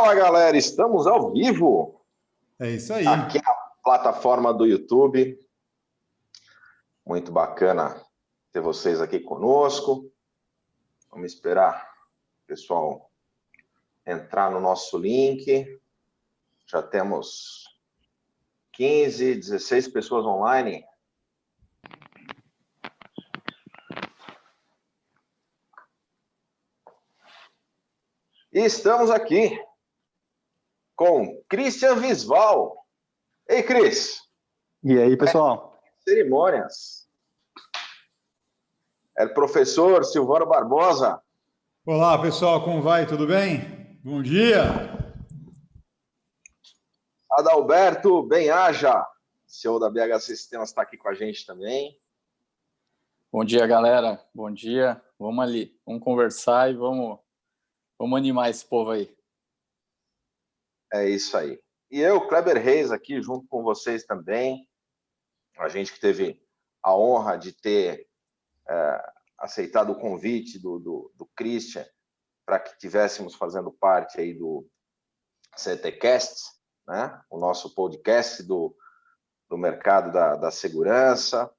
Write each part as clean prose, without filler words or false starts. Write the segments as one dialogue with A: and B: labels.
A: Fala, galera, estamos ao vivo.
B: É isso aí.
A: Aqui na plataforma do YouTube. Muito bacana ter vocês aqui conosco. Vamos esperar o pessoal entrar no nosso link. Já temos 15, 16 pessoas online. E estamos aqui com Christian Visval. Ei, Cris.
C: E aí, pessoal?
A: Cerimônias. É o professor Silvano Barbosa.
B: Olá, pessoal, como vai? Tudo bem? Bom dia.
A: Adalberto Benhaja, CEO da BH Sistemas, está aqui com a gente também.
D: Bom dia, galera. Bom dia. Vamos ali, vamos conversar e vamos animar esse povo aí.
A: É isso aí. E eu, Kleber Reis, aqui junto com vocês também. A gente que teve a honra de ter aceitado o convite do Christian para que estivéssemos fazendo parte aí do CTcast, né? O nosso podcast do mercado da segurança.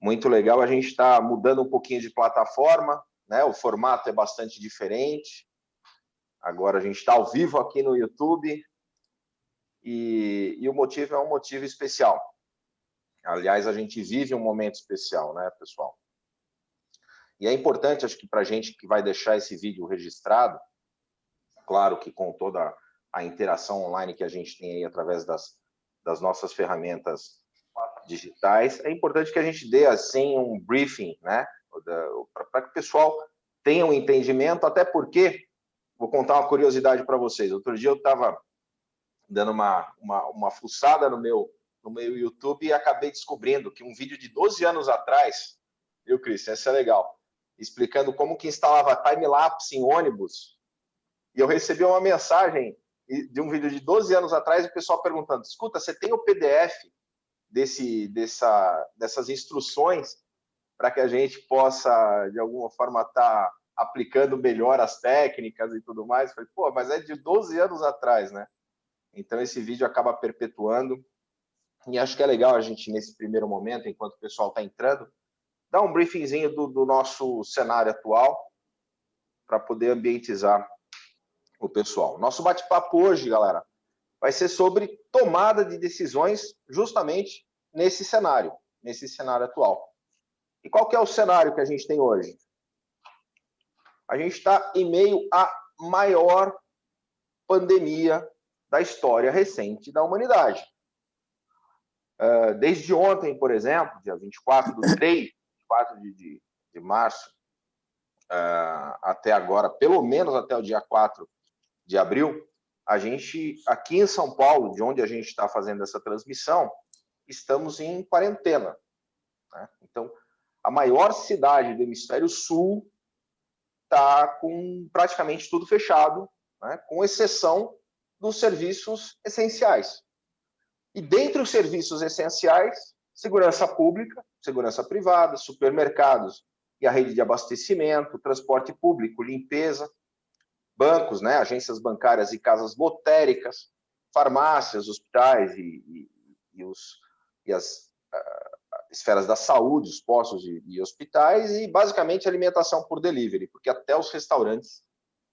A: Muito legal, a gente está mudando um pouquinho de plataforma, né? O formato é bastante diferente. Agora a gente está ao vivo aqui no YouTube e o motivo é um motivo especial. Aliás, a gente vive um momento especial, né, pessoal? E é importante, acho que para a gente que vai deixar esse vídeo registrado, claro que com toda a interação online que a gente tem aí através das nossas ferramentas digitais, é importante que a gente dê, assim, um briefing, né, para que o pessoal tenha um entendimento, até porque, vou contar uma curiosidade para vocês. Outro dia eu estava dando uma fuçada no meu YouTube e acabei descobrindo que um vídeo de 12 anos atrás, viu, Cris? Essa é legal, explicando como que instalava time-lapse em ônibus, e eu recebi uma mensagem de um vídeo de 12 anos atrás, o pessoal perguntando, escuta, você tem o PDF dessas instruções para que a gente possa, de alguma forma, estar aplicando melhor as técnicas e tudo mais? Eu falei, pô, mas é de 12 anos atrás, né? Então, esse vídeo acaba perpetuando. E acho que é legal a gente, nesse primeiro momento, enquanto o pessoal está entrando, dar um briefingzinho do nosso cenário atual para poder ambientizar o pessoal. Nosso bate-papo hoje, galera, vai ser sobre tomada de decisões justamente nesse cenário atual. E qual que é o cenário que a gente tem hoje? A gente está em meio à maior pandemia da história recente da humanidade. Desde ontem, por exemplo, dia 24 de março, até agora, pelo menos até o dia 4 de abril, a gente, aqui em São Paulo, de onde a gente está fazendo essa transmissão, estamos em quarentena, né? Então, a maior cidade do Hemisfério Sul está com praticamente tudo fechado, né? Com exceção dos serviços essenciais. E dentre os serviços essenciais, segurança pública, segurança privada, supermercados e a rede de abastecimento, transporte público, limpeza, bancos, né, agências bancárias e casas lotéricas, farmácias, hospitais e as esferas da saúde, os postos e hospitais, e basicamente alimentação por delivery, porque até os restaurantes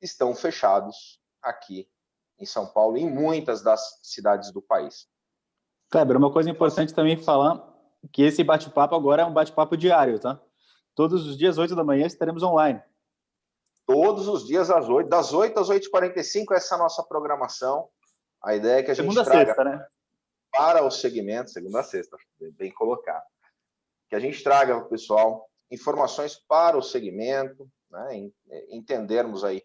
A: estão fechados aqui em São Paulo e em muitas das cidades do país.
C: Kleber, uma coisa importante também falar que esse bate-papo agora é um bate-papo diário, tá? Todos os dias, 8 da manhã, estaremos online.
A: Todos os dias, às 8, das 8 às 8h45, essa é a nossa programação. A ideia é que a gente traga
C: segunda a sexta, né?
A: para o segmento, segunda a sexta, bem colocado, que a gente traga para o pessoal informações para o segmento, né? Entendermos aí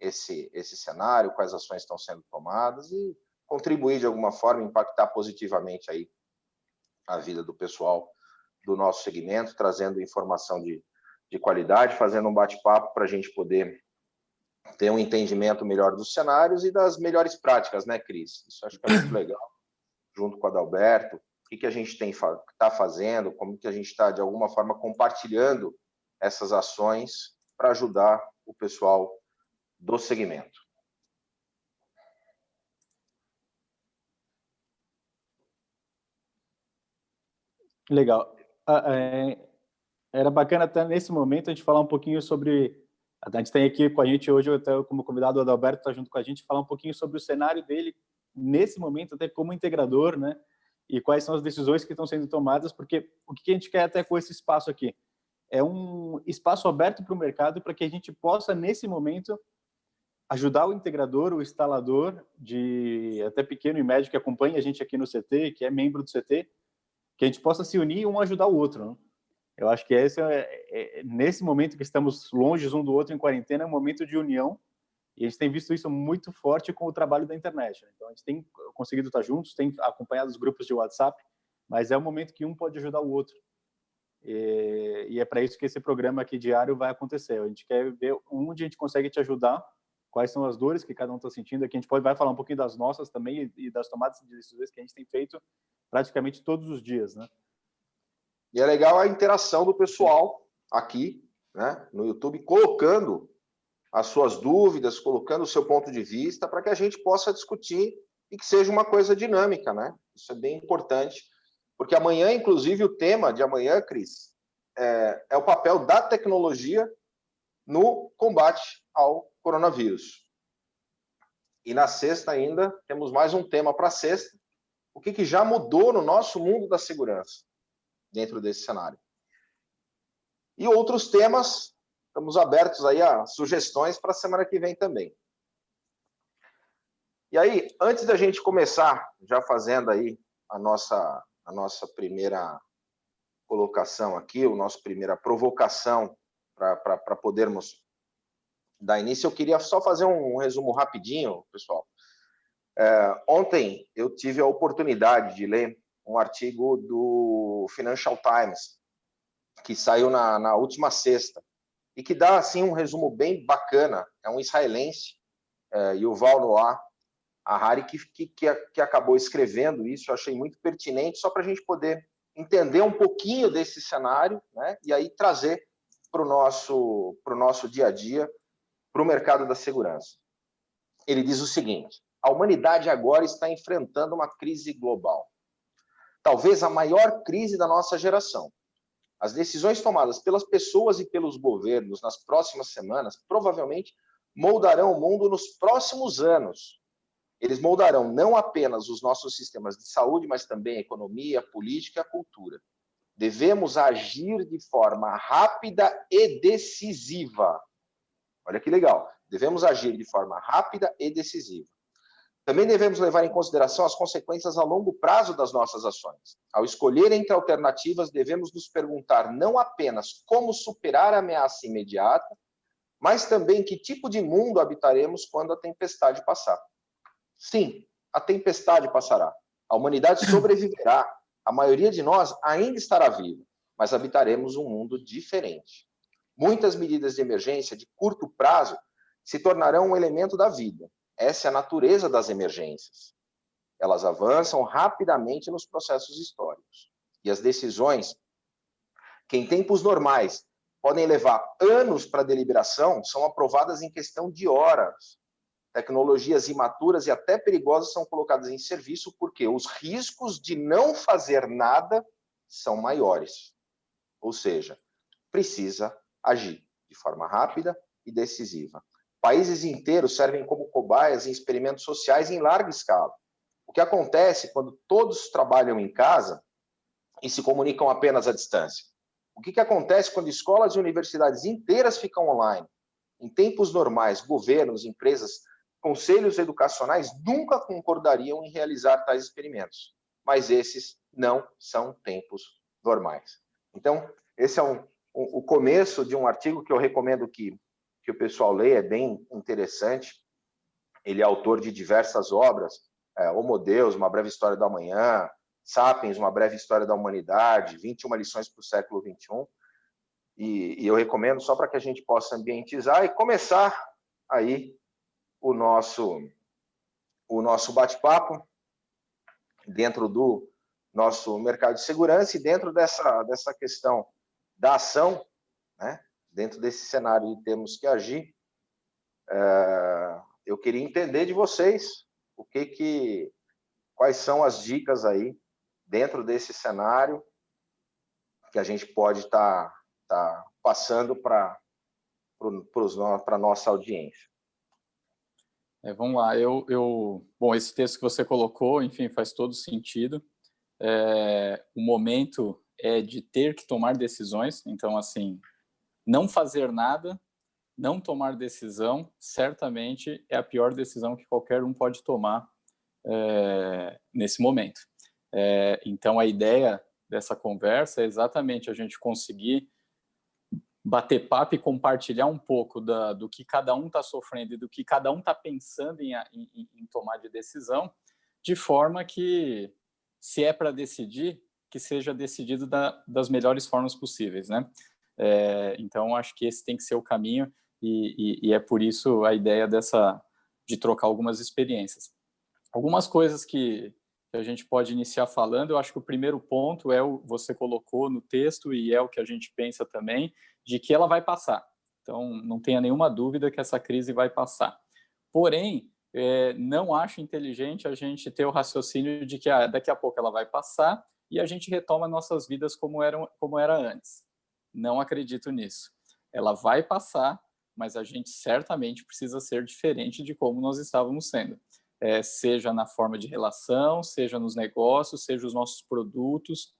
A: esse cenário, quais ações estão sendo tomadas e contribuir de alguma forma, impactar positivamente aí a vida do pessoal do nosso segmento, trazendo informação de qualidade, fazendo um bate-papo para a gente poder ter um entendimento melhor dos cenários e das melhores práticas, né, Cris? Isso acho que é muito legal, junto com a Adalberto, o que a gente está fazendo, como que a gente está, de alguma forma, compartilhando essas ações para ajudar o pessoal do segmento.
C: Legal. Era bacana até nesse momento a gente falar um pouquinho sobre... A gente tem aqui com a gente hoje, até como convidado, o Adalberto está junto com a gente, falar um pouquinho sobre o cenário dele nesse momento, até como integrador, né? E quais são as decisões que estão sendo tomadas, porque o que a gente quer até com esse espaço aqui? É um espaço aberto para o mercado para que a gente possa, nesse momento, ajudar o integrador, o instalador, até pequeno e médio que acompanha a gente aqui no CT, que é membro do CT, que a gente possa se unir e um ajudar o outro, né? Eu acho que esse nesse momento que estamos longe um do outro em quarentena, é um momento de união, e a gente tem visto isso muito forte com o trabalho da internet, né? Então, a gente tem conseguido estar juntos, tem acompanhado os grupos de WhatsApp, mas é um momento que um pode ajudar o outro. E é para isso que esse programa aqui diário vai acontecer. A gente quer ver onde a gente consegue te ajudar, quais são as dores que cada um está sentindo. Aqui a gente vai falar um pouquinho das nossas também e das tomadas de decisões que a gente tem feito praticamente todos os dias, né?
A: E é legal a interação do pessoal aqui, né, no YouTube, colocando as suas dúvidas, colocando o seu ponto de vista, para que a gente possa discutir e que seja uma coisa dinâmica, né? Isso é bem importante, porque amanhã, inclusive, o tema de amanhã, Cris, é o papel da tecnologia no combate ao coronavírus. E na sexta ainda, temos mais um tema para a sexta, o que já mudou no nosso mundo da segurança dentro desse cenário. E outros temas, estamos abertos aí a sugestões para a semana que vem também. E aí, antes da gente começar, já fazendo aí a nossa primeira colocação aqui, a nossa primeira provocação para podermos dar início, eu queria só fazer um resumo rapidinho, pessoal. Ontem eu tive a oportunidade de ler um artigo do Financial Times, que saiu na última sexta, e que dá assim um resumo bem bacana. É um israelense, Yuval Noah Harari, que acabou escrevendo isso. Eu achei muito pertinente, só para a gente poder entender um pouquinho desse cenário, né? E aí trazer para o nosso dia a dia, para o mercado da segurança. Ele diz o seguinte: a humanidade agora está enfrentando uma crise global, talvez a maior crise da nossa geração. As decisões tomadas pelas pessoas e pelos governos nas próximas semanas provavelmente moldarão o mundo nos próximos anos. Eles moldarão não apenas os nossos sistemas de saúde, mas também a economia, a política e a cultura. Devemos agir de forma rápida e decisiva. Olha que legal. Devemos agir de forma rápida e decisiva. Também devemos levar em consideração as consequências a longo prazo das nossas ações. Ao escolher entre alternativas, devemos nos perguntar não apenas como superar a ameaça imediata, mas também que tipo de mundo habitaremos quando a tempestade passar. Sim, a tempestade passará. A humanidade sobreviverá. A maioria de nós ainda estará viva, mas habitaremos um mundo diferente. Muitas medidas de emergência de curto prazo se tornarão um elemento da vida. Essa é a natureza das emergências. Elas avançam rapidamente nos processos históricos. E as decisões, que em tempos normais podem levar anos para deliberação, são aprovadas em questão de horas. Tecnologias imaturas e até perigosas são colocadas em serviço porque os riscos de não fazer nada são maiores. Ou seja, precisa agir de forma rápida e decisiva. Países inteiros servem como cobaias em experimentos sociais em larga escala. O que acontece quando todos trabalham em casa e se comunicam apenas à distância? O que acontece quando escolas e universidades inteiras ficam online? Em tempos normais, governos, empresas, conselhos educacionais nunca concordariam em realizar tais experimentos. Mas esses não são tempos normais. Então, esse é o começo de um artigo que eu recomendo que o pessoal leia, é bem interessante. Ele é autor de diversas obras, Homo Deus, Uma Breve História do Amanhã, Sapiens, Uma Breve História da Humanidade, 21 Lições para o Século XXI, e eu recomendo só para que a gente possa ambientizar e começar aí o nosso bate-papo dentro do nosso mercado de segurança e dentro dessa questão da ação, né? Dentro desse cenário de termos que agir, eu queria entender de vocês quais são as dicas aí dentro desse cenário que a gente pode estar passando para a nossa audiência.
D: Vamos lá, bom, esse texto que você colocou, enfim, faz todo sentido. O momento é de ter que tomar decisões, então, assim, não fazer nada, não tomar decisão, certamente é a pior decisão que qualquer um pode tomar nesse momento. Então, a ideia dessa conversa é exatamente a gente conseguir bater papo e compartilhar um pouco do que cada um está sofrendo e do que cada um está pensando em tomar de decisão, de forma que, se é para decidir, que seja decidido das melhores formas possíveis, né? Então, acho que esse tem que ser o caminho e é por isso a ideia de trocar algumas experiências. Algumas coisas que a gente pode iniciar falando, eu acho que o primeiro ponto você colocou no texto e é o que a gente pensa também, de que ela vai passar. Então, não tenha nenhuma dúvida que essa crise vai passar. Porém, não acho inteligente a gente ter o raciocínio de que daqui a pouco ela vai passar e a gente retoma nossas vidas como era antes. Não acredito nisso. Ela vai passar, mas a gente certamente precisa ser diferente de como nós estávamos sendo. Seja na forma de relação, seja nos negócios, seja os nossos produtos.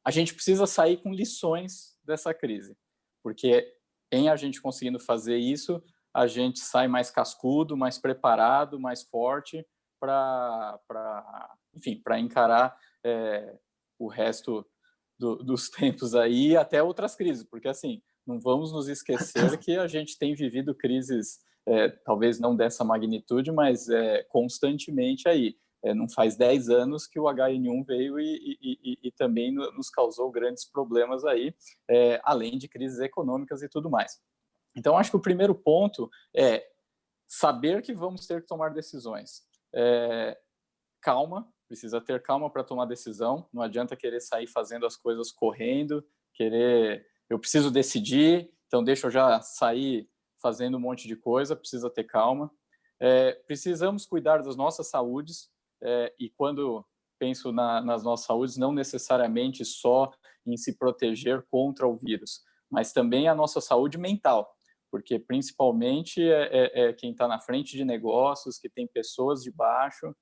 D: A gente precisa sair com lições dessa crise, porque em a gente conseguindo fazer isso, a gente sai mais cascudo, mais preparado, mais forte para encarar o resto dos tempos aí, até outras crises, porque assim, não vamos nos esquecer que a gente tem vivido crises, talvez não dessa magnitude, mas constantemente aí. Não faz 10 anos que o HN1 veio e também nos causou grandes problemas aí, além de crises econômicas e tudo mais. Então, acho que o primeiro ponto é saber que vamos ter que tomar decisões. Calma, precisa ter calma para tomar decisão, não adianta querer sair fazendo as coisas correndo, eu preciso decidir, então deixa eu já sair fazendo um monte de coisa, precisa ter calma. Precisamos cuidar das nossas saúdes, e quando penso nas nossas saúdes, não necessariamente só em se proteger contra o vírus, mas também a nossa saúde mental, porque principalmente quem está na frente de negócios, que tem pessoas de baixo,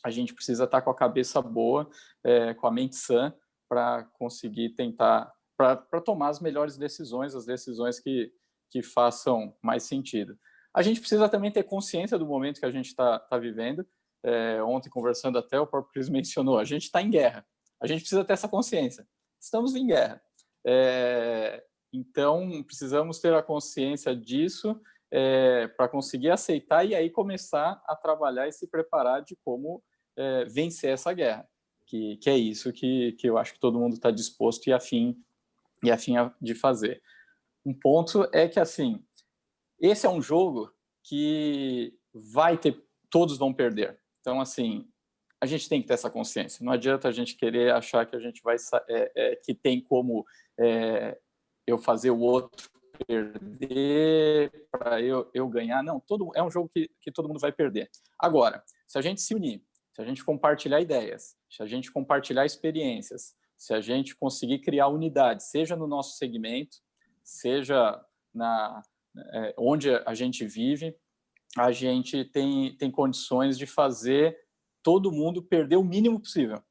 D: a gente precisa estar com a cabeça boa, com a mente sã, para conseguir tentar, para tomar as melhores decisões, as decisões que façam mais sentido. A gente precisa também ter consciência do momento que a gente está vivendo. Ontem, conversando até, o próprio Cris mencionou, a gente está em guerra. A gente precisa ter essa consciência. Estamos em guerra. Então, precisamos ter a consciência disso para conseguir aceitar e aí começar a trabalhar e se preparar de como vencer essa guerra, que é isso que eu acho que todo mundo está disposto e afim de fazer. Um ponto é que, assim, esse é um jogo que todos vão perder. Então, assim, a gente tem que ter essa consciência. Não adianta a gente querer achar que a gente vai que tem como eu fazer o outro perder para eu ganhar. Não, é um jogo que todo mundo vai perder. Agora, se a gente se unir, se a gente compartilhar ideias, se a gente compartilhar experiências, se a gente conseguir criar unidade, seja no nosso segmento, seja onde a gente vive, a gente tem condições de fazer todo mundo perder o mínimo possível.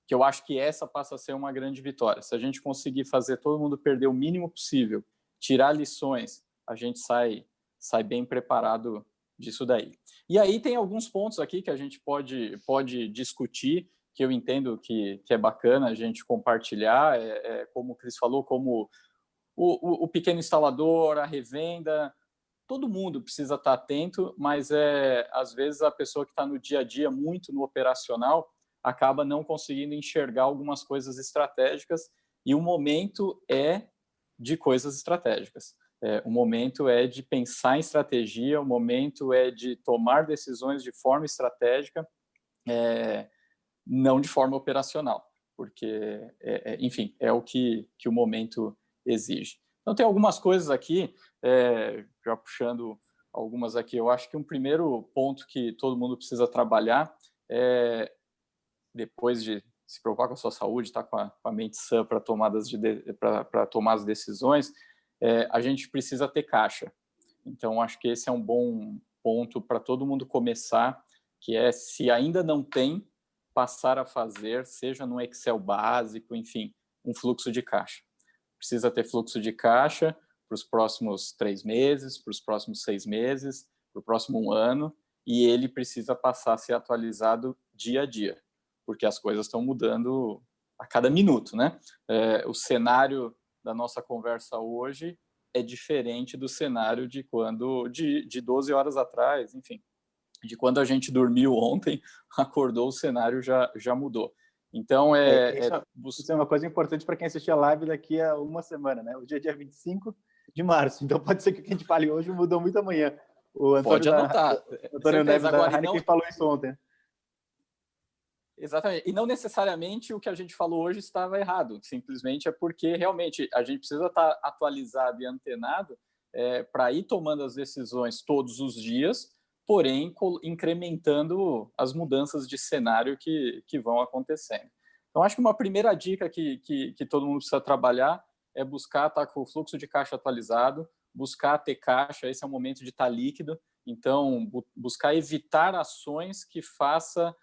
D: Que eu acho que essa passa a ser uma grande vitória. Se a gente conseguir fazer todo mundo perder o mínimo possível, tirar lições, a gente sai bem preparado disso daí. E aí tem alguns pontos aqui que a gente pode discutir, que eu entendo que é bacana a gente compartilhar, como o Cris falou, como o pequeno instalador, a revenda, todo mundo precisa estar atento, mas às vezes a pessoa que está no dia a dia, muito no operacional, acaba não conseguindo enxergar algumas coisas estratégicas, e o momento é de coisas estratégicas. O momento é de pensar em estratégia, o momento é de tomar decisões de forma estratégica, não de forma operacional, porque, enfim, é o que o momento exige. Então, tem algumas coisas aqui, já puxando algumas aqui, eu acho que um primeiro ponto que todo mundo precisa trabalhar depois de se preocupar com a sua saúde, estar com a mente sã para tomar as decisões, a gente precisa ter caixa. Então, acho que esse é um bom ponto para todo mundo começar, que é, se ainda não tem, passar a fazer, seja no Excel básico, enfim, um fluxo de caixa. Precisa ter fluxo de caixa para os próximos 3 meses, para os próximos 6 meses, para o próximo ano, e ele precisa passar a ser atualizado dia a dia, porque as coisas estão mudando a cada minuto, né? O cenário da nossa conversa hoje é diferente do cenário de 12 horas atrás, enfim, de quando a gente dormiu ontem, acordou, o cenário já mudou. Então,
C: isso é uma coisa importante para quem assistir a live daqui a uma semana, né? Hoje é dia 25 de março, então pode ser que o que a gente fale hoje mudou muito amanhã. O Antônio
D: pode anotar.
C: Antônio Neves da Heineken falou isso ontem.
D: Exatamente. E não necessariamente o que a gente falou hoje estava errado. Simplesmente é porque realmente a gente precisa estar atualizado e antenado para ir tomando as decisões todos os dias, porém incrementando as mudanças de cenário que vão acontecendo. Então, acho que uma primeira dica que todo mundo precisa trabalhar é buscar estar com o fluxo de caixa atualizado, buscar ter caixa, esse é o momento de estar líquido, então buscar evitar ações que faça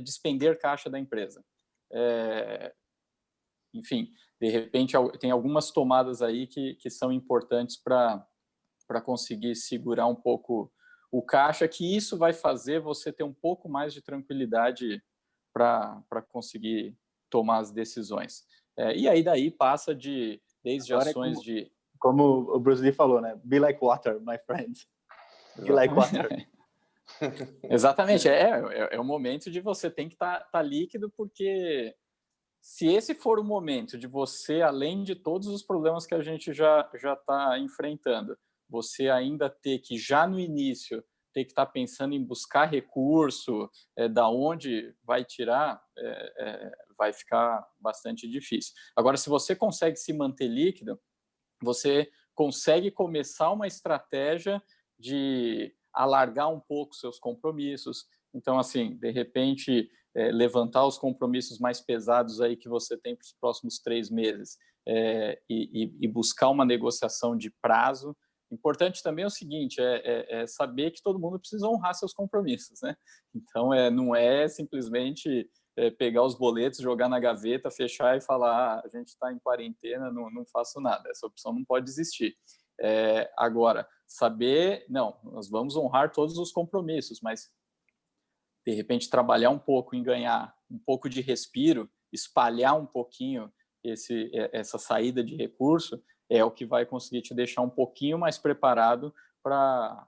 D: despender caixa da empresa. Enfim, de repente tem algumas tomadas aí que são importantes para conseguir segurar um pouco o caixa, que isso vai fazer você ter um pouco mais de tranquilidade para conseguir tomar as decisões. E aí daí passa desde agora ações
C: como o Bruce Lee falou, né? Be like water, my friend. Be like water.
D: Exatamente, é o momento de você tem que estar líquido, porque se esse for o momento de você, além de todos os problemas que a gente já está enfrentando, você ainda ter que, já no início, ter que estar pensando em buscar recurso, da onde vai tirar, vai ficar bastante difícil. Agora, se você consegue se manter líquido, você consegue começar uma estratégia de alargar um pouco seus compromissos. Então, assim, de repente, levantar os compromissos mais pesados aí que você tem para os próximos 3 meses e buscar uma negociação de prazo. Importante também é o seguinte, é saber que todo mundo precisa honrar seus compromissos, né? Então, não é simplesmente pegar os boletos, jogar na gaveta, fechar e falar, a gente está em quarentena, não faço nada. Essa opção não pode existir. Agora, saber, não, nós vamos honrar todos os compromissos, mas, de repente, trabalhar um pouco em ganhar um pouco de respiro, espalhar um pouquinho essa saída de recurso, é o que vai conseguir te deixar um pouquinho mais preparado para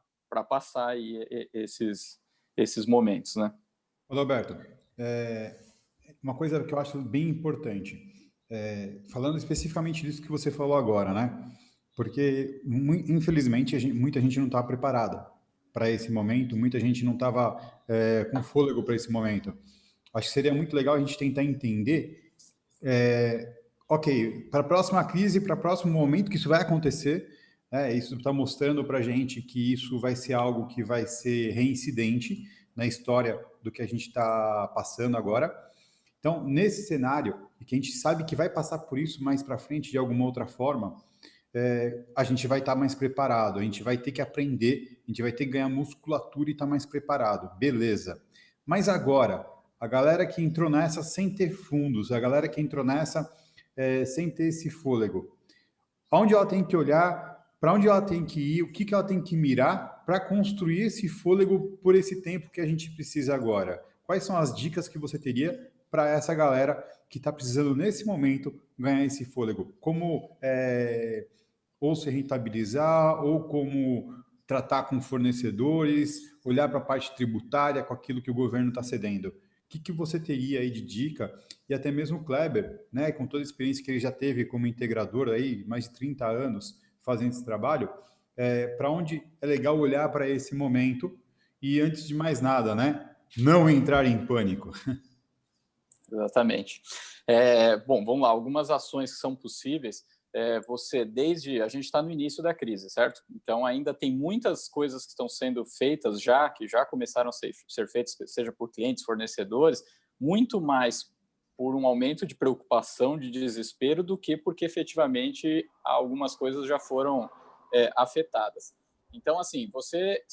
D: passar aí esses momentos, né?
B: Roberto, uma coisa que eu acho bem importante, falando especificamente disso que você falou agora, né? Porque, infelizmente, muita gente não está preparada para esse momento, muita gente não estava com fôlego para esse momento. Acho que seria muito legal a gente tentar entender, ok, para a próxima crise, para o próximo momento que isso vai acontecer, isso está mostrando para a gente que isso vai ser algo que vai ser reincidente na história do que a gente está passando agora. Então, nesse cenário, e que a gente sabe que vai passar por isso mais para frente de alguma outra forma, a gente vai estar mais preparado, a gente vai ter que aprender, a gente vai ter que ganhar musculatura e estar mais preparado, beleza. Mas agora, a galera que entrou nessa sem ter fundos, a galera que entrou nessa sem ter esse fôlego, aonde ela tem que olhar, para onde ela tem que ir, o que ela tem que mirar para construir esse fôlego por esse tempo que a gente precisa agora? Quais são as dicas que você teria para essa galera que está precisando, nesse momento, ganhar esse fôlego? Como ou se rentabilizar, ou como tratar com fornecedores, olhar para a parte tributária com aquilo que o governo está cedendo. O que você teria aí de dica? E até mesmo o Kleber, né, com toda a experiência que ele já teve como integrador aí, mais de 30 anos fazendo esse trabalho, para onde é legal olhar para esse momento e, antes de mais nada, né, não entrar em pânico.
D: Exatamente. Bom, vamos lá, algumas ações que são possíveis. A gente está no início da crise, certo? Então, ainda tem muitas coisas que estão sendo feitas que já começaram a ser feitas, seja por clientes, fornecedores, muito mais por um aumento de preocupação, de desespero, do que porque efetivamente algumas coisas já foram afetadas. Então, assim, você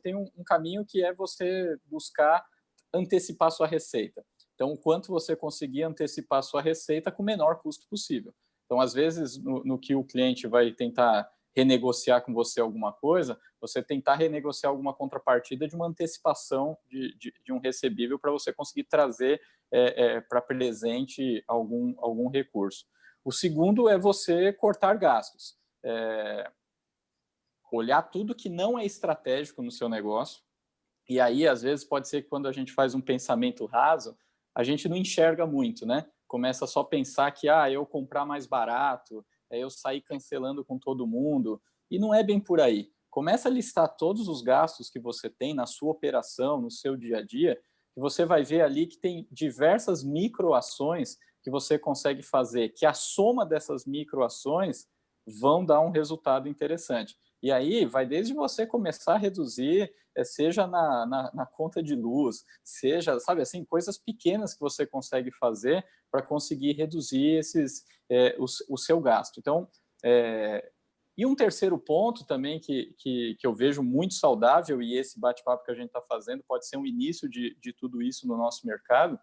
D: tem um caminho que é você buscar antecipar sua receita. Então, o quanto você conseguir antecipar sua receita com o menor custo possível. Então, às vezes, no que o cliente vai tentar renegociar com você alguma coisa, você tentar renegociar alguma contrapartida de uma antecipação de um recebível para você conseguir trazer para presente algum recurso. O segundo é você cortar gastos. Olhar tudo que não é estratégico no seu negócio. E aí, às vezes, pode ser que quando a gente faz um pensamento raso, a gente não enxerga muito, né? Começa só a pensar que eu comprar mais barato, eu sair cancelando com todo mundo. E não é bem por aí. Começa a listar todos os gastos que você tem na sua operação, no seu dia a dia, e você vai ver ali que tem diversas microações que você consegue fazer, que a soma dessas microações vão dar um resultado interessante. E aí vai desde você começar a reduzir, seja na conta de luz, seja, sabe assim, coisas pequenas que você consegue fazer para conseguir reduzir o seu gasto. Então, e um terceiro ponto também que eu vejo muito saudável, e esse bate-papo que a gente está fazendo pode ser um início de tudo isso no nosso mercado,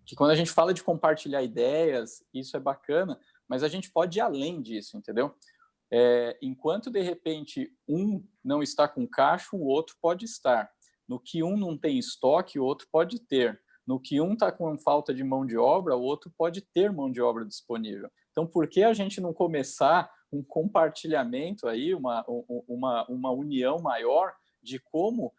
D: que quando a gente fala de compartilhar ideias, isso é bacana, mas a gente pode ir além disso, entendeu? Enquanto, de repente, um não está com caixa, o outro pode estar. No que um não tem estoque, o outro pode ter. No que um está com falta de mão de obra, o outro pode ter mão de obra disponível. Então, por que a gente não começar um compartilhamento aí, uma união maior de como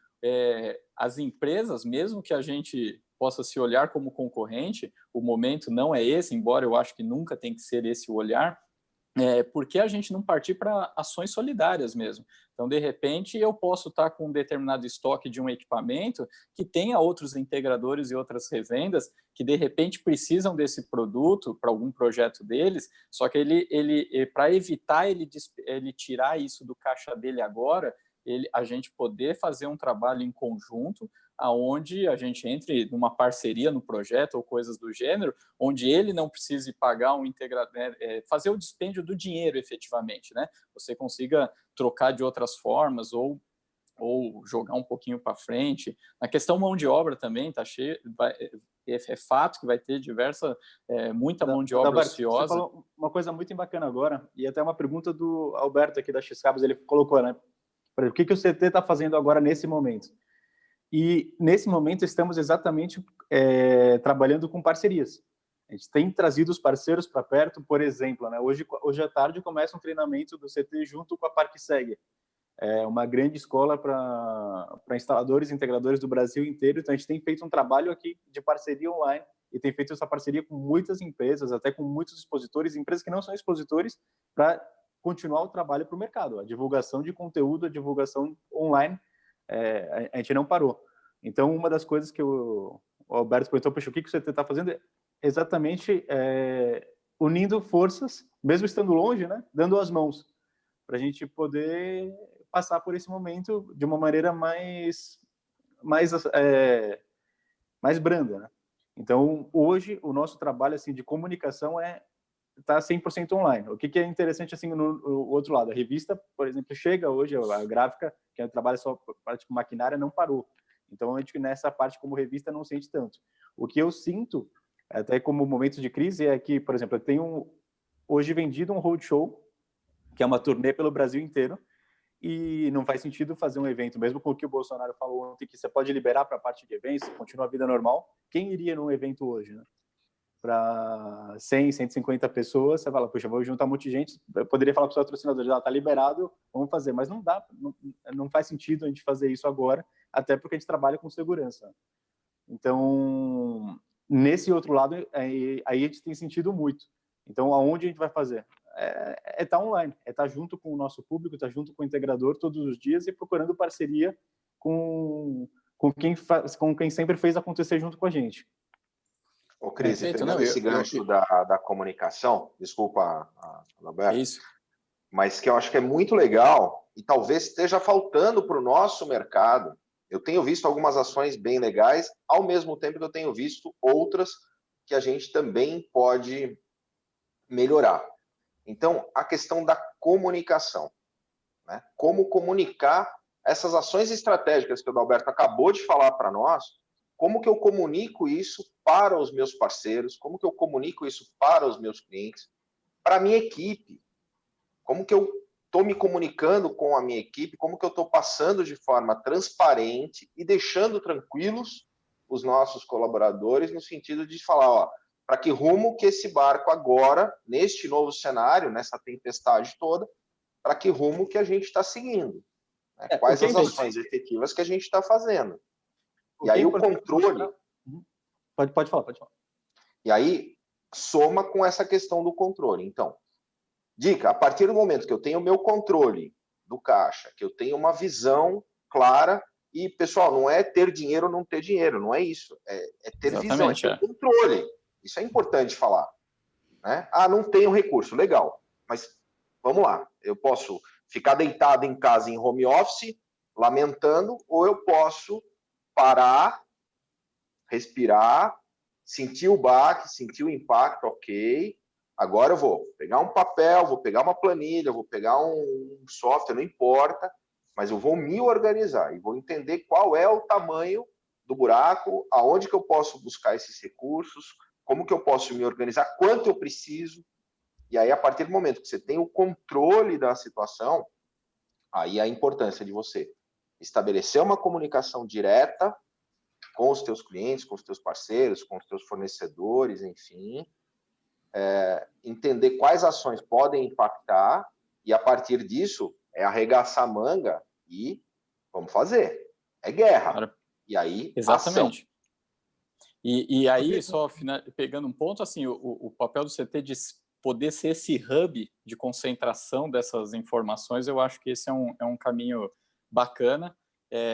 D: as empresas, mesmo que a gente possa se olhar como concorrente, o momento não é esse, embora eu acho que nunca tem que ser esse o olhar, por que a gente não partir para ações solidárias mesmo? Então, de repente, eu posso estar com um determinado estoque de um equipamento que tenha outros integradores e outras revendas que, de repente, precisam desse produto para algum projeto deles, só que para evitar ele tirar isso do caixa dele agora, a gente poder fazer um trabalho em conjunto, aonde a gente entre numa parceria no projeto ou coisas do gênero, onde ele não precise pagar um integrador, fazer o dispêndio do dinheiro efetivamente, né? Você consiga trocar de outras formas ou jogar um pouquinho para frente. Na questão mão de obra também, tá cheio, é fato que vai ter muita mão de obra
C: Alberto,
D: ociosa.
C: você falou uma coisa muito bacana agora, e até uma pergunta do Alberto aqui da X-Cabos, ele colocou, né? O que o CT está fazendo agora nesse momento? E, nesse momento, estamos exatamente trabalhando com parcerias. A gente tem trazido os parceiros para perto, por exemplo, né? Hoje à tarde começa um treinamento do CT junto com a ParkSeg, uma grande escola para instaladores e integradores do Brasil inteiro. Então, a gente tem feito um trabalho aqui de parceria online e tem feito essa parceria com muitas empresas, até com muitos expositores, empresas que não são expositores, para continuar o trabalho para o mercado. A divulgação de conteúdo, a divulgação online, a gente não parou. Então, uma das coisas que o Alberto perguntou, poxa, o que você está fazendo? Exatamente unindo forças, mesmo estando longe, né? Dando as mãos, para a gente poder passar por esse momento de uma maneira mais branda, né? Então, hoje, o nosso trabalho assim, de comunicação está 100% online. O que é interessante assim no outro lado, a revista, por exemplo, chega hoje, a gráfica, que trabalha só parte com maquinária, não parou. Então, a gente nessa parte como revista não sente tanto. O que eu sinto, até como momento de crise, é que, por exemplo, eu tenho hoje vendido um roadshow, que é uma turnê pelo Brasil inteiro, e não faz sentido fazer um evento, mesmo com o que o Bolsonaro falou ontem, que você pode liberar para a parte de eventos, continua a vida normal. Quem iria num evento hoje, né? Para 100, 150 pessoas, você fala, puxa, vou juntar um monte de gente, eu poderia falar para o seu patrocinador, já está liberado, vamos fazer, mas não dá, não faz sentido a gente fazer isso agora, até porque a gente trabalha com segurança. Então, nesse outro lado, aí a gente tem sentido muito. Então, aonde a gente vai fazer? Tá online, tá junto com o nosso público, tá junto com o integrador todos os dias e procurando parceria com quem sempre fez acontecer junto com a gente.
A: Ô, Cris, pegando esse gancho da comunicação, desculpa, Alberto, mas que eu acho que é muito legal e talvez esteja faltando para o nosso mercado. Eu tenho visto algumas ações bem legais, ao mesmo tempo que eu tenho visto outras que a gente também pode melhorar. Então, a questão da comunicação, né? Como comunicar essas ações estratégicas que o Adalberto acabou de falar para nós, como que eu comunico isso para os meus parceiros, como que eu comunico isso para os meus clientes, para a minha equipe, como que eu estou me comunicando com a minha equipe, como que eu estou passando de forma transparente e deixando tranquilos os nossos colaboradores no sentido de falar, ó, para que rumo que esse barco agora, neste novo cenário, nessa tempestade toda, para que rumo que a gente está seguindo, né? Quais as ações efetivas que a gente está fazendo. E aí o controle...
C: Pode falar.
A: E aí soma com essa questão do controle. Então, dica, a partir do momento que eu tenho o meu controle do caixa, que eu tenho uma visão clara, e, pessoal, não é ter dinheiro ou não ter dinheiro, não é isso. É ter visão, é ter controle. Isso é importante falar, né? Ah, não tenho recurso, legal. Mas vamos lá, eu posso ficar deitado em casa em home office, lamentando, ou eu posso parar, respirar, sentir o baque, sentir o impacto, ok. Agora eu vou pegar um papel, vou pegar uma planilha, vou pegar um software, não importa, mas eu vou me organizar e vou entender qual é o tamanho do buraco, aonde que eu posso buscar esses recursos, como que eu posso me organizar, quanto eu preciso. E aí, a partir do momento que você tem o controle da situação, aí a importância de você estabelecer uma comunicação direta com os teus clientes, com os teus parceiros, com os teus fornecedores, enfim, entender quais ações podem impactar e, a partir disso, arregaçar a manga e vamos fazer. É guerra.
D: Claro.
A: E aí,
D: exatamente.
A: Ação.
D: E aí, só pegando um ponto, assim, o papel do CT de poder ser esse hub de concentração dessas informações, eu acho que esse é um caminho bacana.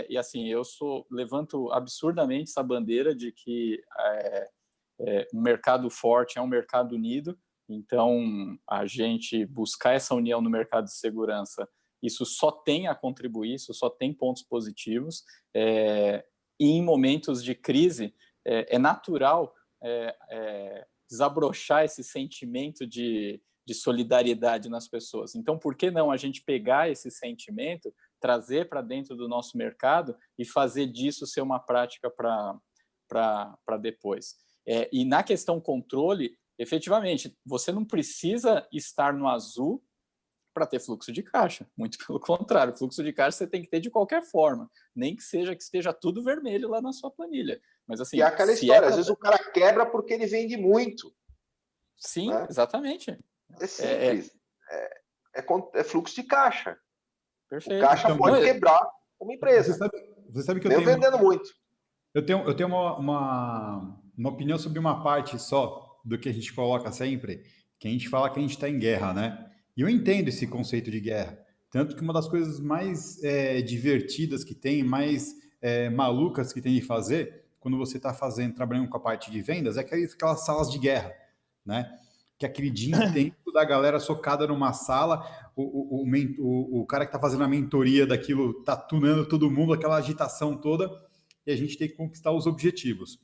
D: E assim, eu levanto absurdamente essa bandeira de que um mercado forte é um mercado unido. Então, a gente buscar essa união no mercado de segurança, isso só tem a contribuir, isso só tem pontos positivos. E em momentos de crise, é natural desabrochar esse sentimento de solidariedade nas pessoas. Então, por que não a gente pegar esse sentimento, trazer para dentro do nosso mercado e fazer disso ser uma prática para depois? E na questão controle, efetivamente, você não precisa estar no azul para ter fluxo de caixa. Muito pelo contrário, fluxo de caixa você tem que ter de qualquer forma, nem que esteja tudo vermelho lá na sua planilha. Mas assim,
A: e é aquela história, às vezes o cara quebra porque ele vende muito.
D: Sim, né? Exatamente.
A: É simples. É fluxo de caixa.
D: Perfeito.
A: O caixa pode quebrar uma empresa.
B: Você sabe que eu
A: tenho vendendo muito.
B: Eu tenho uma opinião sobre uma parte só do que a gente coloca sempre, que a gente fala que a gente está em guerra, né? E eu entendo esse conceito de guerra. Tanto que uma das coisas mais divertidas que tem, mais malucas que tem de fazer, quando você está trabalhando com a parte de vendas, é aquelas salas de guerra, né? Que aquele dia inteiro da galera socada numa sala, o cara que está fazendo a mentoria daquilo está tunando todo mundo, aquela agitação toda, e a gente tem que conquistar os objetivos.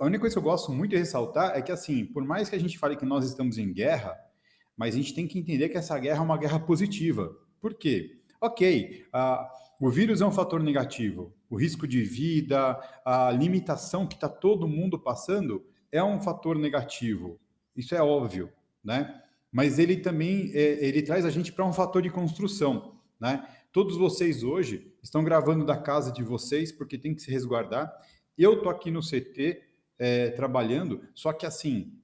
B: A única coisa que eu gosto muito de ressaltar é que, assim, por mais que a gente fale que nós estamos em guerra, mas a gente tem que entender que essa guerra é uma guerra positiva. Por quê? Ok, o vírus é um fator negativo, o risco de vida, a limitação que está todo mundo passando é um fator negativo. Isso é óbvio, né? Mas ele também ele traz a gente para um fator de construção, né? Todos vocês hoje estão gravando da casa de vocês porque tem que se resguardar. Eu tô aqui no CT trabalhando, só que assim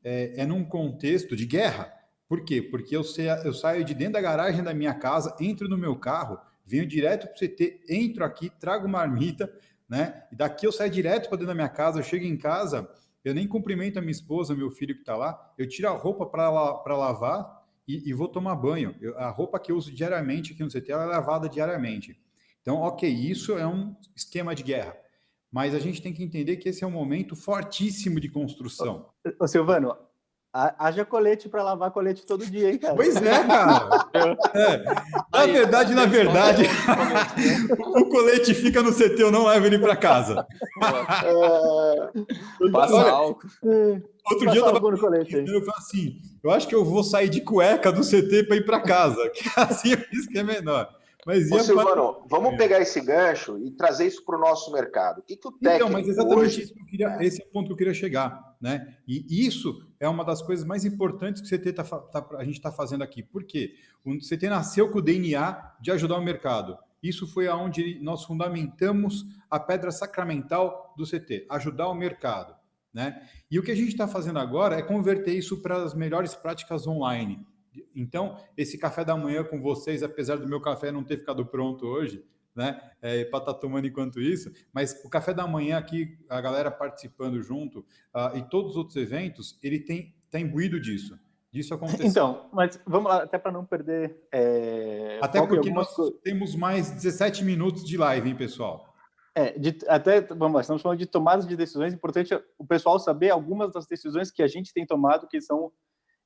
B: num contexto de guerra. Por quê? Porque eu saio de dentro da garagem da minha casa, entro no meu carro, venho direto para o CT, entro aqui, trago uma marmita, né? E daqui eu saio direto para dentro da minha casa, eu chego em casa, eu nem cumprimento a minha esposa, meu filho que está lá, eu tiro a roupa para lavar e vou tomar banho. A roupa que eu uso diariamente aqui no CT ela é lavada diariamente. Então, ok, isso é um esquema de guerra. Mas a gente tem que entender que esse é um momento fortíssimo de construção.
C: Ô, Silvano, Haja colete para lavar colete todo dia, hein, cara?
B: Pois é, cara. Na verdade, o colete fica no CT, eu não levo ele para casa.
D: Passa álcool.
B: Outro dia eu tava pensando, eu falei assim, eu acho que eu vou sair de cueca do CT para ir para casa, que assim eu fiz que é menor. Mas
A: Ô, Silvano, vamos pegar esse gancho e trazer isso para o nosso mercado. O que o técnico
B: mas exatamente
A: hoje...
B: isso que eu queria, esse é o ponto que eu queria chegar, né? E isso é uma das coisas mais importantes que o CT a gente está fazendo aqui. Por quê? O CT nasceu com o DNA de ajudar o mercado. Isso foi aonde nós fundamentamos a pedra sacramental do CT, ajudar o mercado, né? E o que a gente está fazendo agora é converter isso para as melhores práticas online. Então, esse café da manhã com vocês, apesar do meu café não ter ficado pronto hoje, né, para estar tomando enquanto isso, mas o café da manhã aqui, a galera participando junto, e todos os outros eventos, ele está imbuído disso acontecer.
C: Então, mas vamos lá, até para não perder...
B: até porque nós temos mais 17 minutos de live, hein, pessoal?
C: Vamos lá, estamos falando de tomadas de decisões, importante o pessoal saber algumas das decisões que a gente tem tomado que são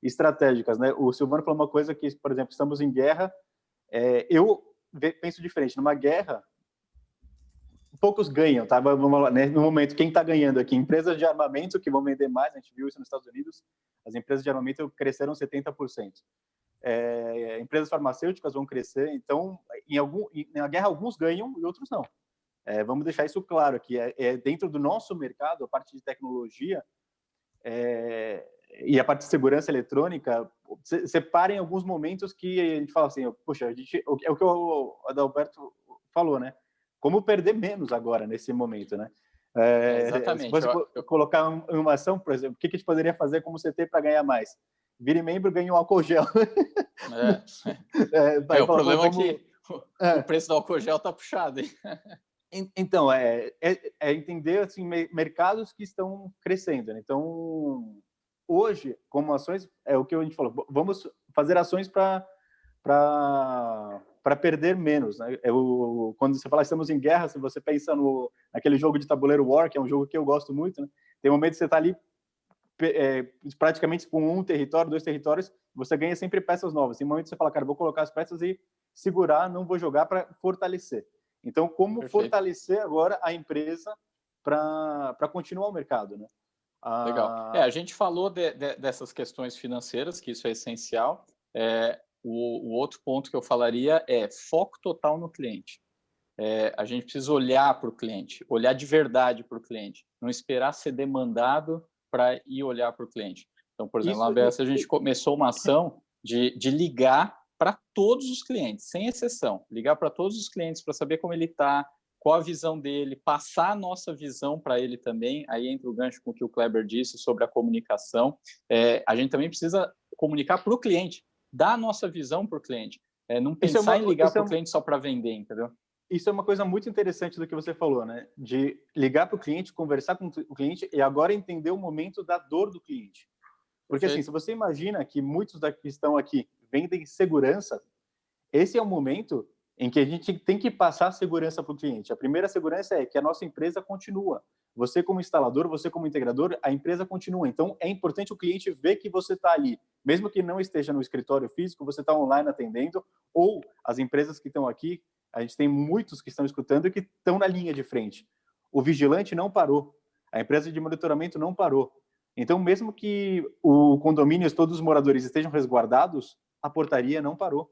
C: estratégicas, né? O Silvano falou uma coisa que, por exemplo, estamos em guerra, eu penso diferente, numa guerra, poucos ganham, tá? Vamos lá, né? No momento, quem está ganhando aqui? Empresas de armamento que vão vender mais, a gente viu isso nos Estados Unidos, as empresas de armamento cresceram 70%. Empresas farmacêuticas vão crescer, então, na guerra, alguns ganham e outros não. Vamos deixar isso claro aqui, dentro do nosso mercado, a parte de tecnologia, e a parte de segurança eletrônica, separem alguns momentos que a gente fala assim, poxa, é o que o Adalberto falou, né? Como perder menos agora, nesse momento, né?
D: Exatamente.
C: Se você colocar uma ação, por exemplo, o que a gente poderia fazer como CT para ganhar mais? Vire membro, ganhe um álcool gel.
D: O problema é que o preço do álcool gel está puxado, hein?
C: Então, entender assim, mercados que estão crescendo, né? Então, hoje, como ações, é o que a gente falou, vamos fazer ações para perder menos, né? Quando você fala estamos em guerra, se você pensa naquele jogo de tabuleiro War, que é um jogo que eu gosto muito, né? Tem um momento que você está ali praticamente com um território, 2 territórios, você ganha sempre peças novas. Tem um momento que você fala, cara, vou colocar as peças e segurar, não vou jogar para fortalecer. Então, como
D: Perfeito.
C: Fortalecer agora a empresa para continuar o mercado, né?
D: Legal. A gente falou dessas questões financeiras, que isso é essencial. O outro ponto que eu falaria é foco total no cliente. A gente precisa olhar para o cliente, olhar de verdade para o cliente, não esperar ser demandado para ir olhar para o cliente. Então, por exemplo, na ABS a gente começou uma ação de ligar para todos os clientes, sem exceção. Ligar para todos os clientes para saber como ele está, qual a visão dele, passar a nossa visão para ele também. Aí entra o gancho com o que o Kleber disse sobre a comunicação. A gente também precisa comunicar para o cliente, dar a nossa visão para o cliente. Não pensar em ligar para o cliente só para vender, entendeu?
C: Isso é uma coisa muito interessante do que você falou, né? De ligar para o cliente, conversar com o cliente e agora entender o momento da dor do cliente. Porque, assim, se você imagina que muitos que estão aqui vendem segurança, esse é o momento em que a gente tem que passar segurança para o cliente. A primeira segurança é que a nossa empresa continua. Você como instalador, você como integrador, a empresa continua. Então, é importante o cliente ver que você está ali. Mesmo que não esteja no escritório físico, você está online atendendo, ou as empresas que estão aqui, a gente tem muitos que estão escutando e que estão na linha de frente. O vigilante não parou. A empresa de monitoramento não parou. Então, mesmo que o condomínio, todos os moradores estejam resguardados, a portaria não parou.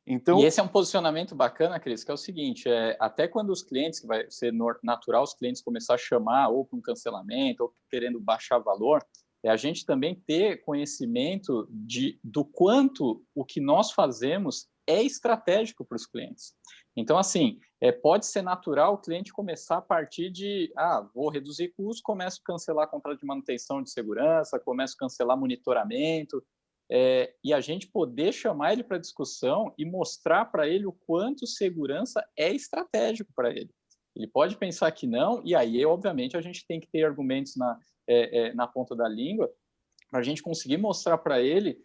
C: Então,
D: e esse é um posicionamento bacana, Cris, que é o seguinte, até quando os clientes, que vai ser natural os clientes começar a chamar ou com cancelamento ou querendo baixar valor, a gente também ter conhecimento do quanto o que nós fazemos é estratégico para os clientes. Então, assim, pode ser natural o cliente começar a partir de, vou reduzir custos, começo a cancelar contrato de manutenção de segurança, começo a cancelar monitoramento, e a gente poder chamar ele para discussão e mostrar para ele o quanto segurança é estratégico para ele. Ele pode pensar que não, e aí, obviamente, a gente tem que ter argumentos na ponta da língua para a gente conseguir mostrar para ele,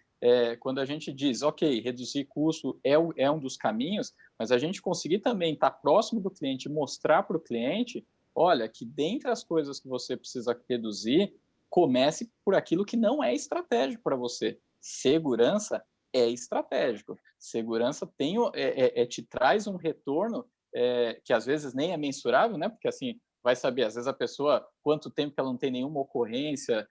D: quando a gente diz, ok, reduzir custo é um dos caminhos, mas a gente conseguir também estar próximo do cliente e mostrar para o cliente, olha, que dentre as coisas que você precisa reduzir, comece por aquilo que não é estratégico para você. Segurança é estratégico. Segurança te traz um retorno que às vezes nem é mensurável, né? Porque assim, vai saber, às vezes a pessoa, quanto tempo que ela não tem nenhuma ocorrência,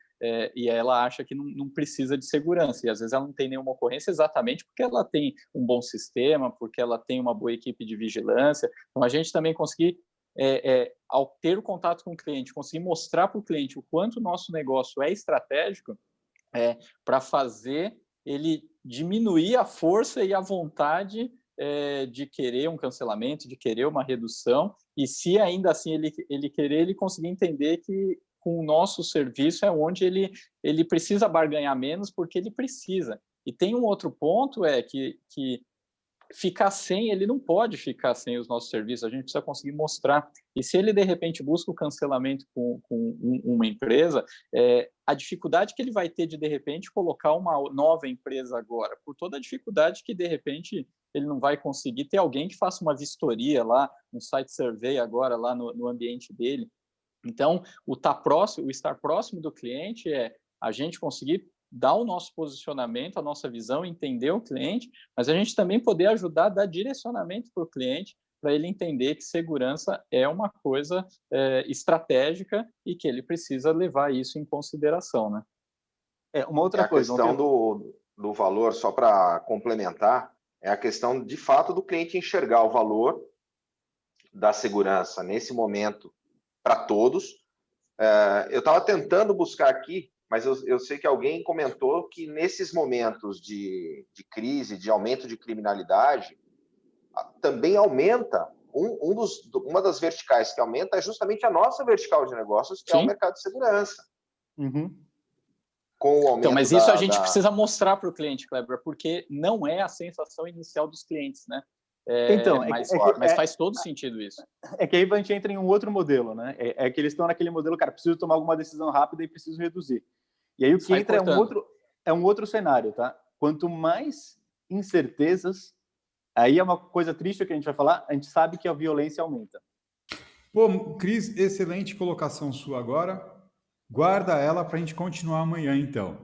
D: e ela acha que não precisa de segurança, e às vezes ela não tem nenhuma ocorrência exatamente porque ela tem um bom sistema, porque ela tem uma boa equipe de vigilância. Então, a gente também conseguir, ao ter o contato com o cliente, conseguir mostrar para o cliente o quanto o nosso negócio é estratégico, para fazer ele diminuir a força e a vontade de querer um cancelamento, de querer uma redução, e se ainda assim ele querer, ele conseguir entender que com o nosso serviço é onde ele precisa barganhar menos, porque ele precisa. E tem um outro ponto, que ficar sem, ele não pode ficar sem os nossos serviços, a gente precisa conseguir mostrar. E se ele, de repente, busca o cancelamento com uma empresa, a dificuldade que ele vai ter de repente, colocar uma nova empresa agora, por toda a dificuldade que, de repente, ele não vai conseguir ter alguém que faça uma vistoria lá, um site survey agora lá no ambiente dele. Então, o estar próximo do cliente a gente conseguir dar o nosso posicionamento, a nossa visão, entender o cliente, mas a gente também poder ajudar a dar direcionamento para o cliente, para ele entender que segurança é uma coisa estratégica e que ele precisa levar isso em consideração, né?
C: Uma outra coisa.
A: A questão do valor, só para complementar, é a questão, de fato, do cliente enxergar o valor da segurança nesse momento para todos. Eu estava tentando buscar aqui, mas eu sei que alguém comentou que nesses momentos de crise, de aumento de criminalidade, também aumenta, uma das verticais que aumenta é justamente a nossa vertical de negócios, que é o mercado de segurança.
C: Uhum.
A: Com o aumento
D: então, mas isso a gente precisa mostrar para o cliente, Kleber, porque não é a sensação inicial dos clientes, né? Mas faz todo sentido isso.
C: É que aí a gente entra em um outro modelo, né? É que eles estão naquele modelo, cara, preciso tomar alguma decisão rápida e preciso reduzir. E aí o que entra é um outro cenário, tá? Quanto mais incertezas, aí é uma coisa triste que a gente vai falar, a gente sabe que a violência aumenta.
B: Pô, Cris, excelente colocação sua agora. Guarda ela para a gente continuar amanhã, então.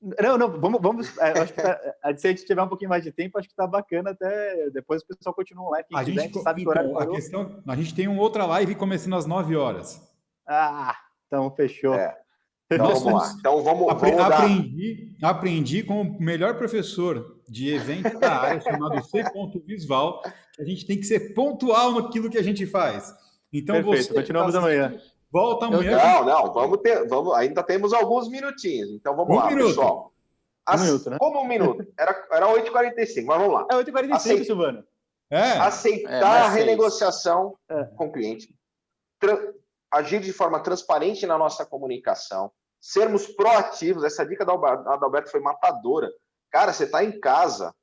C: Não, vamos. Acho que se a gente tiver um pouquinho mais de tempo, acho que tá bacana até. Depois o pessoal continua lá. Quem quiser, a gente sabe que o horário parou.
B: A gente tem uma outra live começando às 9 horas.
C: Então fechou.
A: Então vamos lá. Então vamos
B: aprendi com o melhor professor de evento da área, chamado C. Visval, que a gente tem que ser pontual naquilo que a gente faz. Então,
C: perfeito, continuamos amanhã.
B: Volta amanhã.
A: Vamos, ainda temos alguns minutinhos. Então vamos lá, pessoal.
C: Minuto, né?
A: Como um minuto? Era 8h45, mas vamos lá.
C: É 8h45, Silvano.
A: Aceitar a renegociação com o cliente. Agir de forma transparente na nossa comunicação. Sermos proativos. Essa dica da Adalberto foi matadora. Cara, você está em casa.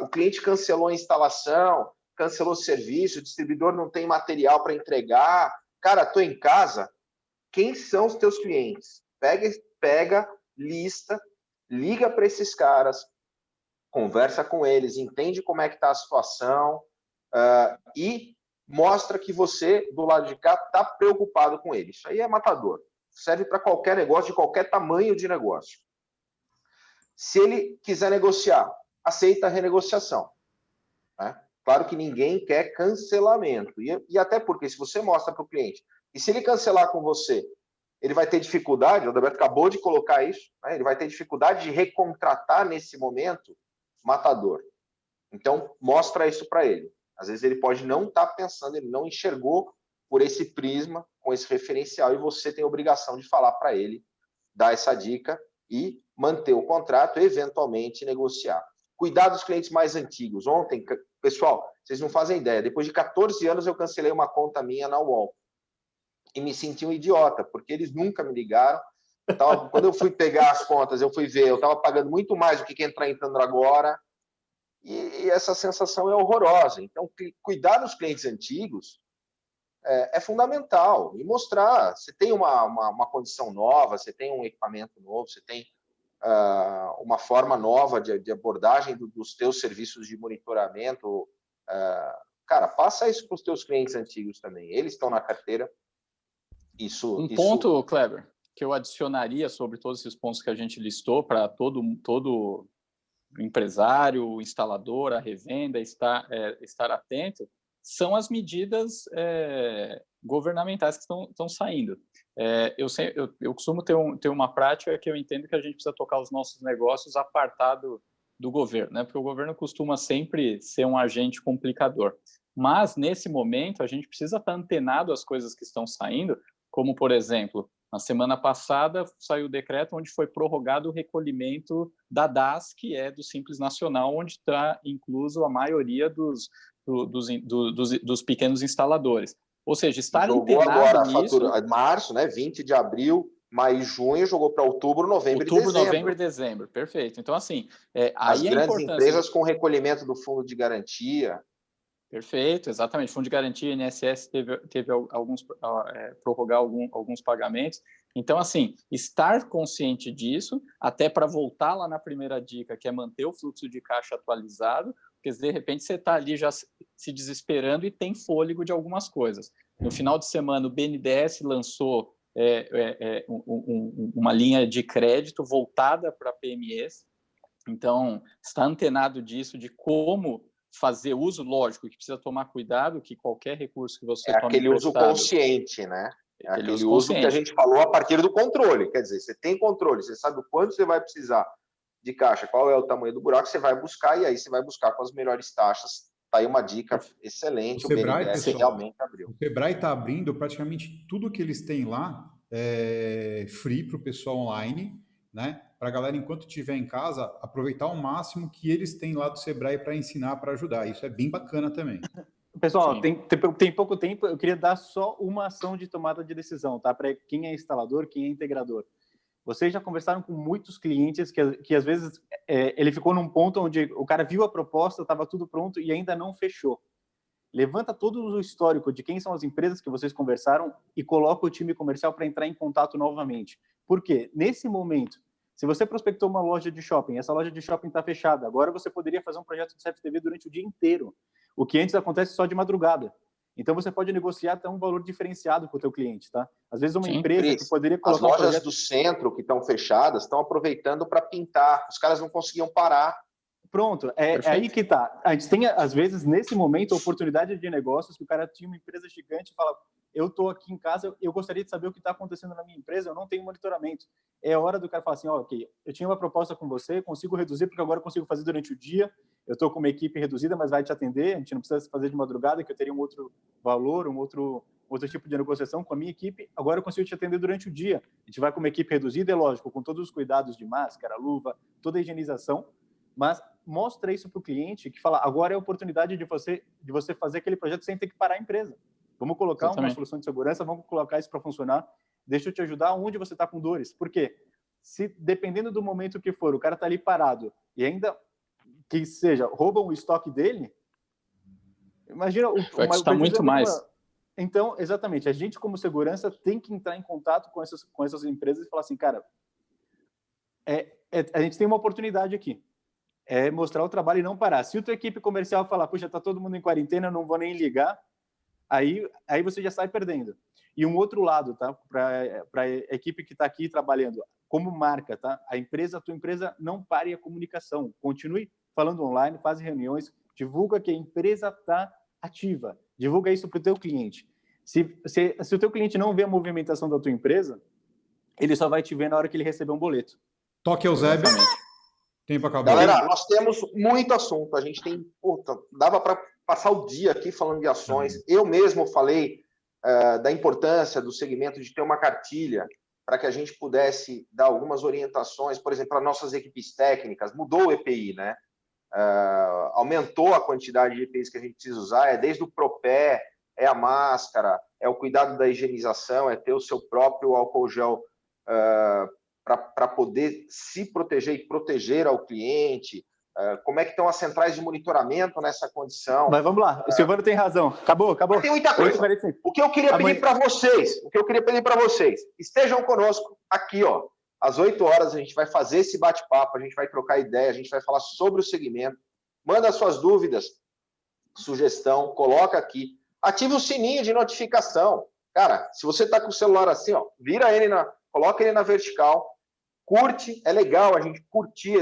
A: O cliente cancelou a instalação, cancelou o serviço, o distribuidor não tem material para entregar. Cara, estou em casa. Quem são os teus clientes? Pega, lista, liga para esses caras, conversa com eles, entende como é que está a situação e mostra que você, do lado de cá, está preocupado com eles. Isso aí é matador. Serve para qualquer negócio, de qualquer tamanho de negócio. Se ele quiser negociar, aceita a renegociação. Né? Claro que ninguém quer cancelamento. E até porque, se você mostra para o cliente, e se ele cancelar com você, ele vai ter dificuldade, o Adalberto acabou de colocar isso, né? Ele vai ter dificuldade de recontratar nesse momento, matador. Então, mostra isso para ele. Às vezes ele pode não estar pensando, ele não enxergou por esse prisma, com esse referencial, e você tem a obrigação de falar para ele, dar essa dica e manter o contrato, eventualmente negociar. Cuidar dos clientes mais antigos. Ontem, pessoal, vocês não fazem ideia, depois de 14 anos eu cancelei uma conta minha na UOL. E me senti um idiota, porque eles nunca me ligaram. Quando eu fui pegar as contas, eu fui ver, eu estava pagando muito mais do que quem está entrando agora, e essa sensação é horrorosa. Então, cuidar dos clientes antigos é fundamental, e mostrar, você tem uma condição nova, você tem um equipamento novo, você tem uma forma nova de abordagem dos teus serviços de monitoramento. Cara, passa isso para os teus clientes antigos também, eles estão na carteira.
D: Ponto, Kleber. eu adicionaria sobre todos esses pontos que a gente listou para todo empresário, instalador, a revenda estar atento, são as medidas governamentais que estão saindo. Eu costumo ter uma prática que eu entendo que a gente precisa tocar os nossos negócios apartado do governo, né? Porque o governo costuma sempre ser um agente complicador. Mas, nesse momento, a gente precisa estar antenado às coisas que estão saindo, como, por exemplo, na semana passada saiu o decreto onde foi prorrogado o recolhimento da DAS, que é do Simples Nacional, onde está incluso a maioria dos pequenos instaladores. Ou seja, estar
A: jogou
D: antenado
A: agora
D: nisso...
A: a fatura, março, né? 20 de abril, maio e junho, jogou para outubro, novembro e dezembro.
D: Novembro e dezembro, perfeito. Então, assim,
A: As
D: aí
A: grandes
D: a importância...
A: empresas com recolhimento do fundo de garantia.
D: Perfeito, exatamente. Fundo de garantia, INSS teve alguns prorrogar alguns pagamentos. Então, assim, estar consciente disso, até para voltar lá na primeira dica, que é manter o fluxo de caixa atualizado, porque de repente você está ali já se desesperando e tem fôlego de algumas coisas. No final de semana, o BNDES lançou uma linha de crédito voltada para PMEs. Então, está antenado disso, de como fazer uso, lógico, que precisa tomar cuidado, que qualquer recurso que você tome
A: aquele uso consciente, né? É aquele uso que a gente falou a partir do controle. Quer dizer, você tem controle, você sabe o quanto você vai precisar de caixa, qual é o tamanho do buraco, você vai buscar, e aí você vai buscar com as melhores taxas. Tá aí uma dica excelente,
B: o Sebrae,
A: BNDES
B: pessoal,
A: realmente abriu.
B: O Sebrae está abrindo praticamente tudo que eles têm lá, free para o pessoal online, né? Para a galera, enquanto estiver em casa, aproveitar ao máximo que eles têm lá do Sebrae para ensinar, para ajudar. Isso é bem bacana também.
C: Pessoal, tem pouco tempo, eu queria dar só uma ação de tomada de decisão, tá? Para quem é instalador, quem é integrador. Vocês já conversaram com muitos clientes que às vezes ele ficou num ponto onde o cara viu a proposta, estava tudo pronto e ainda não fechou. Levanta todo o histórico de quem são as empresas que vocês conversaram e coloca o time comercial para entrar em contato novamente. Por quê? Nesse momento, se você prospectou uma loja de shopping, essa loja de shopping está fechada, agora você poderia fazer um projeto de CFTV durante o dia inteiro, o que antes acontece só de madrugada. Então, você pode negociar até um valor diferenciado para o teu cliente, tá? Às vezes, uma empresa que poderia colocar
A: as lojas do centro que estão fechadas estão aproveitando para pintar. Os caras não conseguiam parar.
C: Pronto, é aí que tá. A gente tem, às vezes, nesse momento, a oportunidade de negócios que o cara tinha uma empresa gigante e fala, eu estou aqui em casa, eu gostaria de saber o que está acontecendo na minha empresa, eu não tenho monitoramento. É hora do cara falar assim, ok, eu tinha uma proposta com você, consigo reduzir, porque agora eu consigo fazer durante o dia, eu estou com uma equipe reduzida, mas vai te atender, a gente não precisa fazer de madrugada, que eu teria um outro valor, um outro tipo de negociação com a minha equipe, agora eu consigo te atender durante o dia. A gente vai com uma equipe reduzida, é lógico, com todos os cuidados de máscara, luva, toda a higienização, mas mostra isso para o cliente, que fala, agora é a oportunidade de você fazer aquele projeto sem ter que parar a empresa. Vamos colocar uma solução de segurança, vamos colocar isso para funcionar, deixa eu te ajudar onde você está com dores. Por quê? Se, dependendo do momento que for, o cara está ali parado e ainda, que seja, roubam o estoque dele, imagina...
D: Vai custar muito mais.
C: Então, exatamente, a gente como segurança tem que entrar em contato com essas empresas e falar assim, cara, a gente tem uma oportunidade aqui. É mostrar o trabalho e não parar. Se a tua equipe comercial falar, puxa, tá todo mundo em quarentena, eu não vou nem ligar, aí você já sai perdendo. E um outro lado, tá? Para a equipe que está aqui trabalhando, como marca, tá? A tua empresa não pare a comunicação. Continue falando online, faz reuniões, divulga que a empresa está ativa. Divulga isso para o teu cliente. Se o teu cliente não vê a movimentação da tua empresa, ele só vai te ver na hora que ele receber um boleto.
B: Toque ao Zé. Tempo acabou.
A: Galera, nós temos muito assunto. A gente tem... dava para passar o dia aqui falando de ações. Eu mesmo falei da importância do segmento de ter uma cartilha para que a gente pudesse dar algumas orientações, por exemplo, para nossas equipes técnicas. Mudou o EPI, né? Aumentou a quantidade de EPIs que a gente precisa usar, desde o Propé, é a máscara, é o cuidado da higienização, é ter o seu próprio álcool gel para poder se proteger e proteger ao cliente. Como é que estão as centrais de monitoramento nessa condição?
C: Mas vamos lá, o Silvano tem razão. Acabou.
A: Tem muita coisa. O que eu queria pedir para vocês, estejam conosco aqui, ó. Às 8 horas a gente vai fazer esse bate-papo, a gente vai trocar ideia, a gente vai falar sobre o segmento. Manda suas dúvidas, sugestão, coloca aqui. Ative o sininho de notificação. Cara, se você está com o celular assim, ó, vira ele coloca ele na vertical, curte, é legal a gente curtir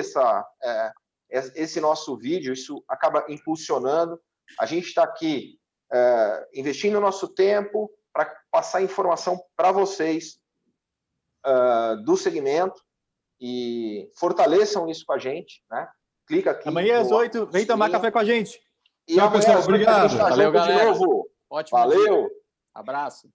A: esse nosso vídeo, isso acaba impulsionando. A gente está aqui investindo o nosso tempo para passar informação para vocês do segmento e fortaleçam isso com a gente, né? Clica aqui.
C: Amanhã às 8, vem tomar café com a gente.
A: E
B: Tchau, pessoal. Obrigado.
A: Valeu, galera. De novo.
D: Ótimo
A: Valeu.
D: dia. Abraço.